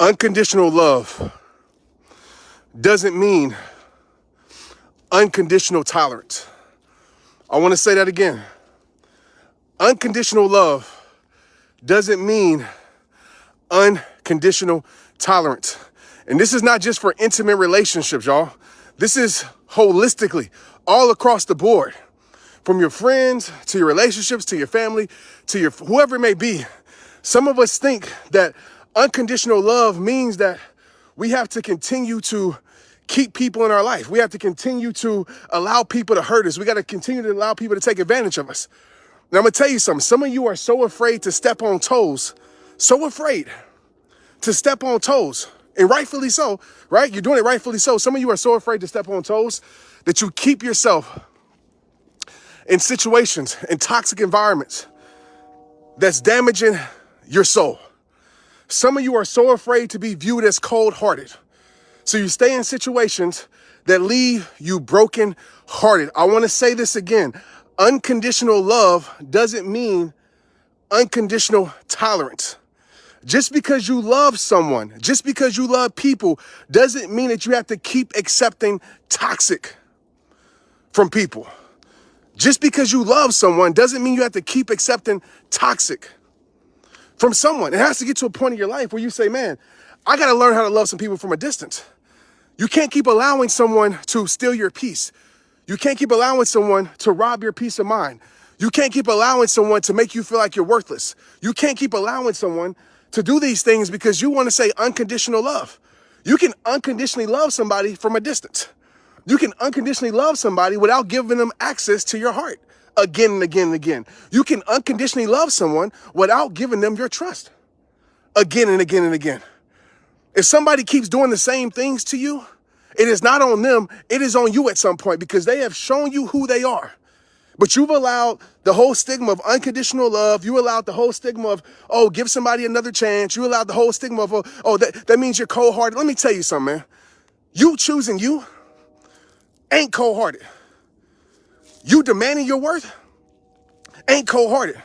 Unconditional love doesn't mean unconditional tolerance. I want to say that again. Unconditional love doesn't mean unconditional tolerance. And this is not just for intimate relationships, y'all. This is holistically, all across the board. From your friends, to your relationships, to your family, to your whoever it may be. Some of us think that unconditional love means that we have to continue to keep people in our life. We have to continue to allow people to hurt us. We got to continue to allow people to take advantage of us. Now, I'm going to tell you something. Some of you are so afraid to step on toes, so afraid to step on toes, and rightfully so, right? You're doing it rightfully so. Some of you are so afraid to step on toes that you keep yourself in situations, in toxic environments that's damaging your soul. Some of you are so afraid to be viewed as cold-hearted. So you stay in situations that leave you broken-hearted. I want to say this again. Unconditional love doesn't mean unconditional tolerance. Just because you love someone, just because you love people, doesn't mean that you have to keep accepting toxic from people. Just because you love someone doesn't mean you have to keep accepting toxic from someone. It has to get to a point in your life where you say, man, I got to learn how to love some people from a distance. You can't keep allowing someone to steal your peace. You can't keep allowing someone to rob your peace of mind. You can't keep allowing someone to make you feel like you're worthless. You can't keep allowing someone to do these things because you want to say unconditional love. You can unconditionally love somebody from a distance. You can unconditionally love somebody without giving them access to your heart again and again and again. You can unconditionally love someone without giving them your trust again and again and again. If somebody keeps doing the same things to you, it is not on them, it is on you at some point because they have shown you who they are. But you've allowed the whole stigma of unconditional love. You allowed the whole stigma of, oh, give somebody another chance. You allowed the whole stigma of, oh, that means you're cold-hearted. Let me tell you something, man. You choosing you ain't cold-hearted. You demanding your worth ain't cold-hearted.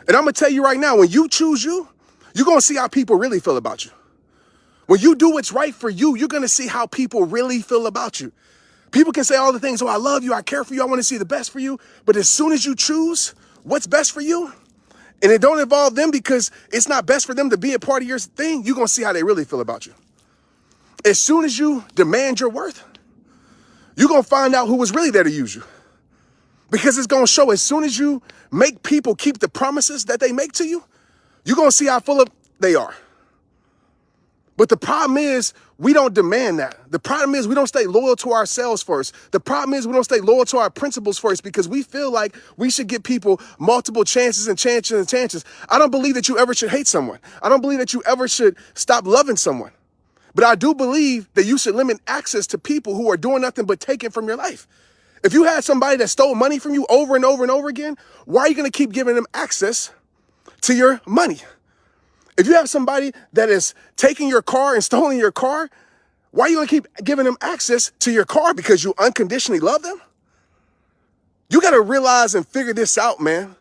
And I'm going to tell you right now, when you choose you, you're going to see how people really feel about you. When you do what's right for you, you're going to see how people really feel about you. People can say all the things, oh, I love you, I care for you, I want to see the best for you. But as soon as you choose what's best for you, and it don't involve them because it's not best for them to be a part of your thing, you're going to see how they really feel about you. As soon as you demand your worth, you're going to find out who was really there to use you. Because it's going to show as soon as you make people keep the promises that they make to you, you're going to see how full of they are. But the problem is we don't demand that. The problem is we don't stay loyal to ourselves first. The problem is we don't stay loyal to our principles first because we feel like we should give people multiple chances and chances and chances. I don't believe that you ever should hate someone. I don't believe that you ever should stop loving someone. But I do believe that you should limit access to people who are doing nothing but taking from your life. If you had somebody that stole money from you over and over and over again, why are you going to keep giving them access to your money? If you have somebody that is taking your car and stealing your car, why are you going to keep giving them access to your car? Because you unconditionally love them? You got to realize and figure this out, man.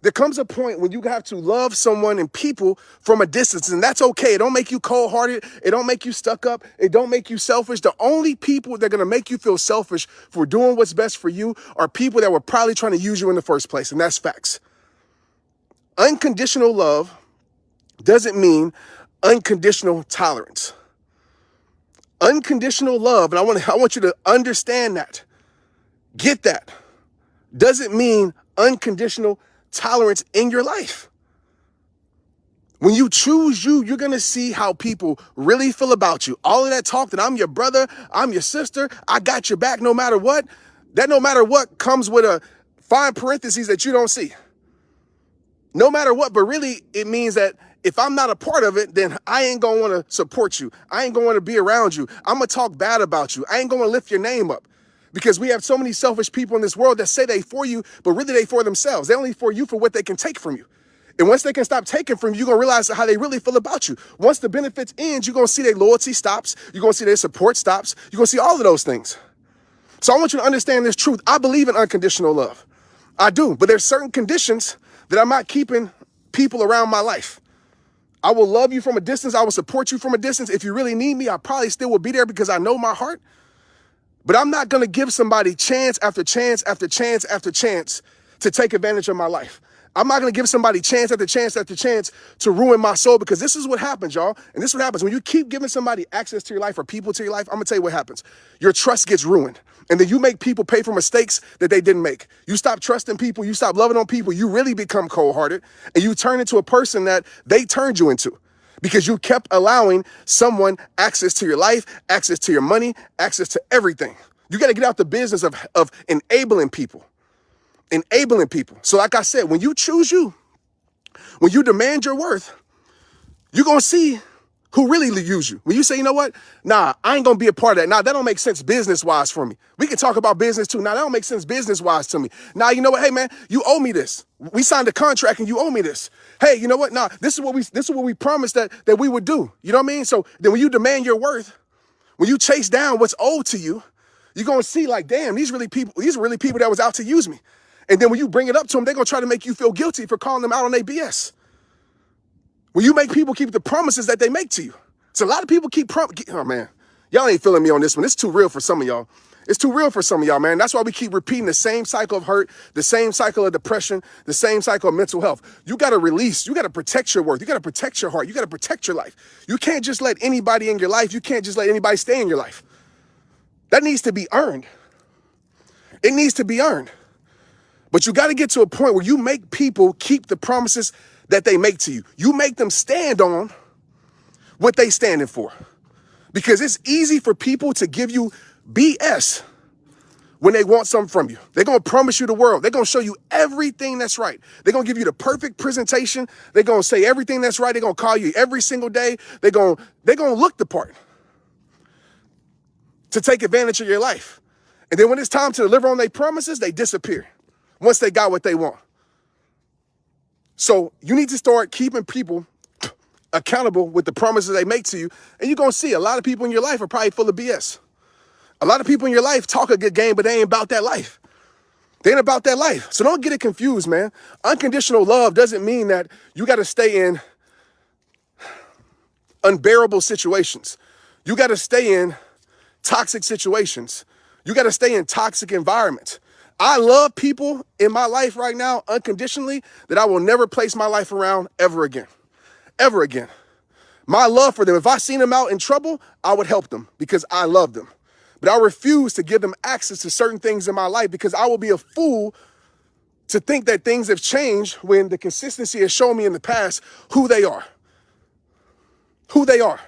There comes a point when you have to love someone and people from a distance, and that's okay. It don't make you cold-hearted. It don't make you stuck up. It don't make you selfish. The only people that are going to make you feel selfish for doing what's best for you are people that were probably trying to use you in the first place, and that's facts. Unconditional love doesn't mean unconditional tolerance. Unconditional love, and I want you to understand that, get that, doesn't mean unconditional tolerance in your life. When you choose you, you're going to see how people really feel about you. All of that talk that I'm your brother, I'm your sister, I got your back no matter what, that no matter what comes with a fine parentheses that you don't see. No matter what, but really it means that if I'm not a part of it, then I ain't going to want to support you. I ain't going to want to be around you. I'm going to talk bad about you. I ain't going to lift your name up because we have so many selfish people in this world that say they for you, but really they for themselves. They only for you for what they can take from you. And once they can stop taking from you, you're going to realize how they really feel about you. Once the benefits end, you're going to see their loyalty stops. You're going to see their support stops. You're going to see all of those things. So I want you to understand this truth. I believe in unconditional love. I do, but there's certain conditions that I'm not keeping people around my life. I will love you from a distance. I will support you from a distance. If you really need me, I probably still will be there because I know my heart. But I'm not going to give somebody chance after chance after chance after chance to take advantage of my life. I'm not going to give somebody chance after chance after chance to ruin my soul, because this is what happens, y'all. And this is what happens when you keep giving somebody access to your life or people to your life. I'm going to tell you what happens. Your trust gets ruined. And then you make people pay for mistakes that they didn't make. You stop trusting people. You stop loving on people. You really become cold-hearted, and you turn into a person that they turned you into, because you kept allowing someone access to your life, access to your money, access to everything. You got to get out the business of enabling people. Enabling people. So like I said, when you choose you, when you demand your worth, you're going to see who really use you. When you say, you know what? Nah, I ain't going to be a part of that. Nah, that don't make sense business-wise for me. We can talk about business too. Nah, that don't make sense business-wise to me. Nah, you know what? Hey, man, you owe me this. We signed a contract and you owe me this. Hey, you know what? Nah, this is what we promised that we would do. You know what I mean? So then when you demand your worth, when you chase down what's owed to you, you're going to see like, damn, these are really people that was out to use me. And then when you bring it up to them, they're going to try to make you feel guilty for calling them out on their BS. When you make people keep the promises that they make to you. So a lot of people oh man, y'all ain't feeling me on this one. It's too real for some of y'all. It's too real for some of y'all, man. That's why we keep repeating the same cycle of hurt, the same cycle of depression, the same cycle of mental health. You got to release. You got to protect your worth. You got to protect your heart. You got to protect your life. You can't just let anybody in your life. You can't just let anybody stay in your life. That needs to be earned. It needs to be earned. But you got to get to a point where you make people keep the promises that they make to you. You make them stand on what they standing for. Because it's easy for people to give you BS when they want something from you. They're going to promise you the world. They're going to show you everything that's right. They're going to give you the perfect presentation. They're going to say everything that's right. They're going to call you every single day. They're going to look the part to take advantage of your life. And then when it's time to deliver on their promises, they disappear once they got what they want. So you need to start keeping people accountable with the promises they make to you. And you're going to see a lot of people in your life are probably full of BS. A lot of people in your life talk a good game, but they ain't about that life. They ain't about that life. So don't get it confused, man. Unconditional love doesn't mean that you got to stay in unbearable situations. You got to stay in toxic situations. You got to stay in toxic environments. I love people in my life right now unconditionally that I will never place my life around ever again. Ever again. My love for them, if I seen them out in trouble, I would help them because I love them. But I refuse to give them access to certain things in my life because I will be a fool to think that things have changed when the consistency has shown me in the past who they are. Who they are.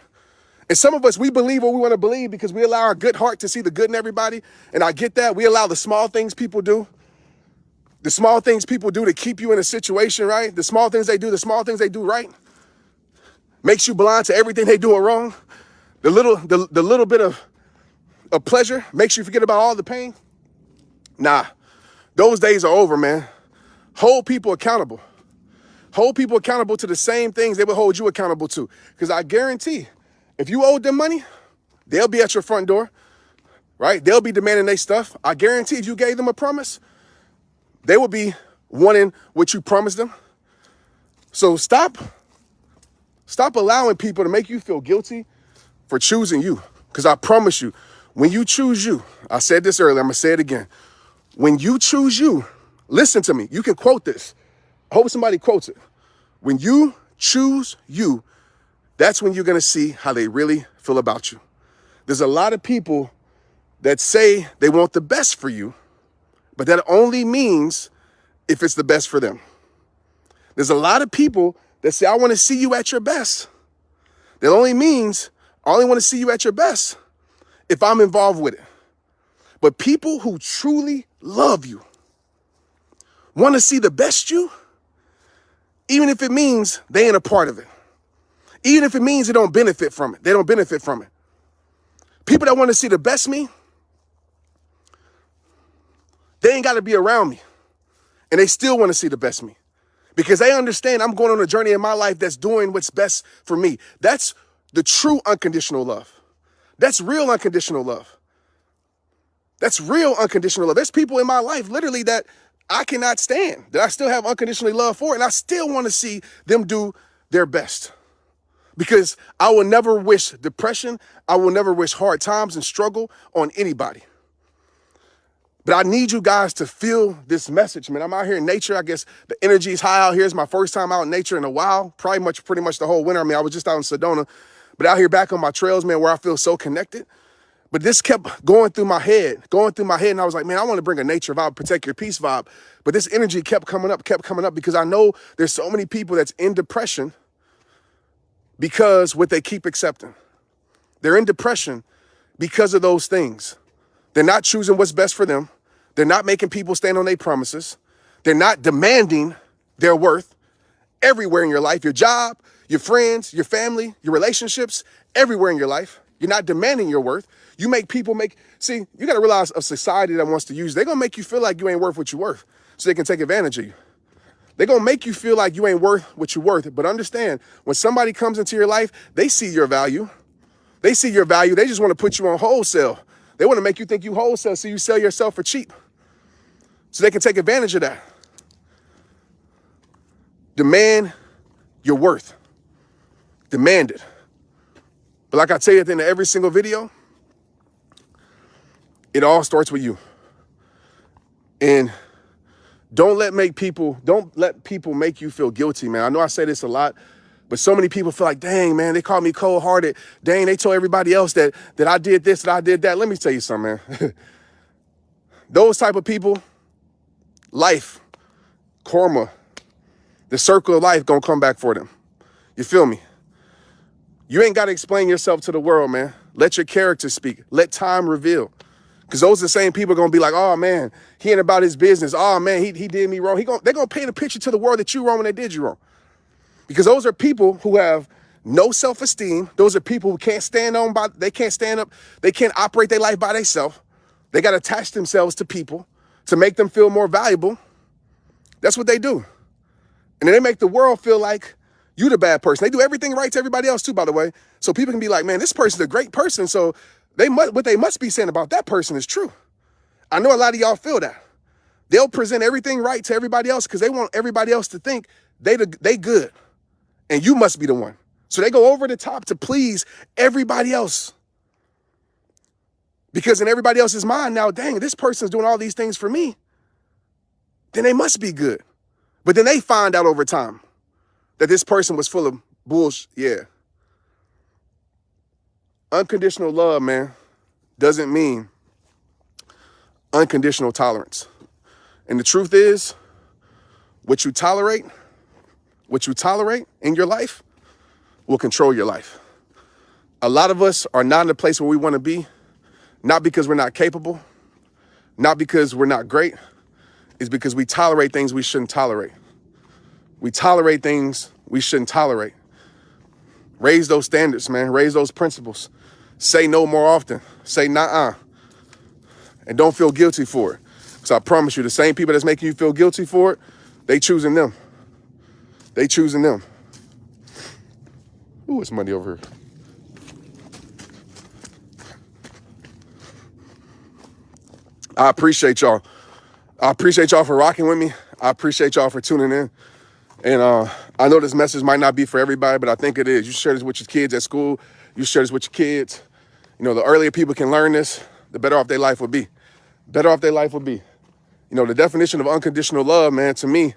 And some of us, we believe what we want to believe because we allow our good heart to see the good in everybody. And I get that. We allow the small things people do. The small things people do to keep you in a situation, right? The small things they do right. Makes you blind to everything they doing wrong. The little bit of pleasure makes you forget about all the pain. Nah, those days are over, man. Hold people accountable. Hold people accountable to the same things they would hold you accountable to. Because I guarantee, if you owed them money, they'll be at your front door, right? They'll be demanding their stuff. I guarantee if you gave them a promise, they will be wanting what you promised them. So stop allowing people to make you feel guilty for choosing you. Because I promise you, when you choose you, I said this earlier, I'm going to say it again. When you choose you, listen to me. You can quote this. I hope somebody quotes it. When you choose you, that's when you're going to see how they really feel about you. There's a lot of people that say they want the best for you, but that only means if it's the best for them. There's a lot of people that say, I want to see you at your best. That only means I only want to see you at your best if I'm involved with it. But people who truly love you want to see the best you, even if it means they ain't a part of it. Even if it means they don't benefit from it. They don't benefit from it. People that want to see the best me, they ain't got to be around me. And they still want to see the best me. Because they understand I'm going on a journey in my life that's doing what's best for me. That's the true unconditional love. That's real unconditional love. That's real unconditional love. There's people in my life literally that I cannot stand, that I still have unconditionally love for, and I still want to see them do their best. Because I will never wish depression. I will never wish hard times and struggle on anybody. But I need you guys to feel this message, man. I'm out here in nature. I guess the energy is high out here. It's my first time out in nature in a while, pretty much the whole winter. I mean, I was just out in Sedona, but out here back on my trails, man, where I feel so connected. But this kept going through my head. And I was like, man, I want to bring a nature vibe, protect your peace vibe. But this energy kept coming up because I know there's so many people that's in depression because what they keep accepting. They're in depression because of those things. They're not choosing what's best for them. They're not making people stand on their promises. They're not demanding their worth everywhere in your life, your job, your friends, your family, your relationships, everywhere in your life. You're not demanding your worth. You make people see, you got to realize a society that wants to use, they're going to make you feel like you ain't worth what you're worth so they can take advantage of you. They're going to make you feel like you ain't worth what you're worth. But understand, when somebody comes into your life, they see your value. They see your value. They just want to put you on wholesale. They want to make you think you wholesale so you sell yourself for cheap so they can take advantage of that. Demand your worth. Demand it. But like I tell you at the end of every single video, it all starts with you. And don't let people make you feel guilty, man. I know I say this a lot, but so many people feel like, dang, man, they call me cold-hearted. Dang, they told everybody else that I did this, that I did that. Let me tell you something, man. Those type of people, life, karma, the circle of life gonna come back for them. You feel me? You ain't got to explain yourself to the world, man. Let your character speak. Let time reveal. Because those are the same people going to be like, oh, man, he ain't about his business. Oh, man, he did me wrong. They're going to paint a picture to the world that you wrong when they did you wrong. Because those are people who have no self-esteem. Those are people who can't stand up. They can't operate their life by themselves. They got to attach themselves to people to make them feel more valuable. That's what they do. And then they make the world feel like you the bad person. They do everything right to everybody else too, by the way. So people can be like, man, this person's a great person. So what they must be saying about that person is true. I know a lot of y'all feel that. They'll present everything right to everybody else because they want everybody else to think they good. And you must be the one. So they go over the top to please everybody else. Because in everybody else's mind now, dang, this person's doing all these things for me. Then they must be good. But then they find out over time that this person was full of bullshit. Yeah. Unconditional love, man, doesn't mean unconditional tolerance. And the truth is, what you tolerate in your life will control your life. A lot of us are not in the place where we want to be, not because we're not capable, not because we're not great. It's because we tolerate things we shouldn't tolerate. We tolerate things we shouldn't tolerate. Raise those standards, man. Raise those principles. Say no more often. Say nah-uh. And don't feel guilty for it. So I promise you, the same people that's making you feel guilty for it, they choosing them. They choosing them. Ooh, it's money over here. I appreciate y'all. I appreciate y'all for rocking with me. I appreciate y'all for tuning in. And I know this message might not be for everybody, but I think it is. You share this with your kids at school. You share this with your kids. You know, the earlier people can learn this, the better off their life will be. Better off their life will be. You know, the definition of unconditional love, man, to me,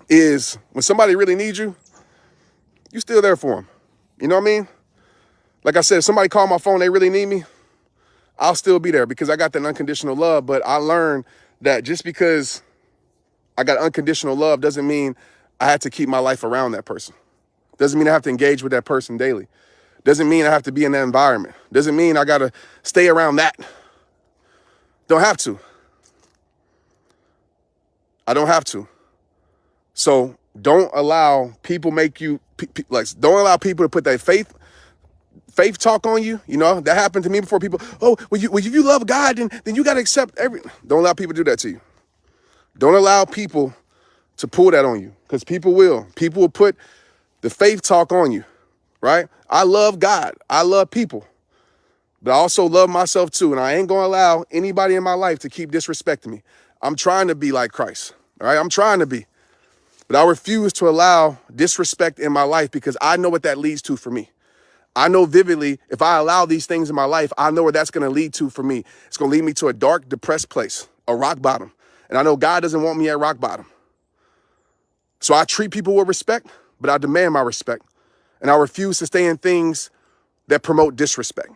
is when somebody really needs you, you still there for them. You know what I mean? Like I said, if somebody call my phone, they really need me, I'll still be there because I got that unconditional love. But I learned that just because I got unconditional love doesn't mean I have to keep my life around that person. Doesn't mean I have to engage with that person daily. Doesn't mean I have to be in that environment. Doesn't mean I got to stay around that. Don't have to. I don't have to. So don't allow people don't allow people to put that faith talk on you. You know, that happened to me before. People, oh, well, if you love God, then you got to accept Don't allow people to do that to you. Don't allow people to pull that on you because people will. People will put the faith talk on you, right? I love God. I love people, but I also love myself too. And I ain't going to allow anybody in my life to keep disrespecting me. I'm trying to be like Christ, all right? I'm trying to be. But I refuse to allow disrespect in my life because I know what that leads to for me. I know vividly if I allow these things in my life, I know where that's going to lead to for me. It's going to lead me to a dark, depressed place, a rock bottom. And I know God doesn't want me at rock bottom. So I treat people with respect, but I demand my respect. And I refuse to stay in things that promote disrespect.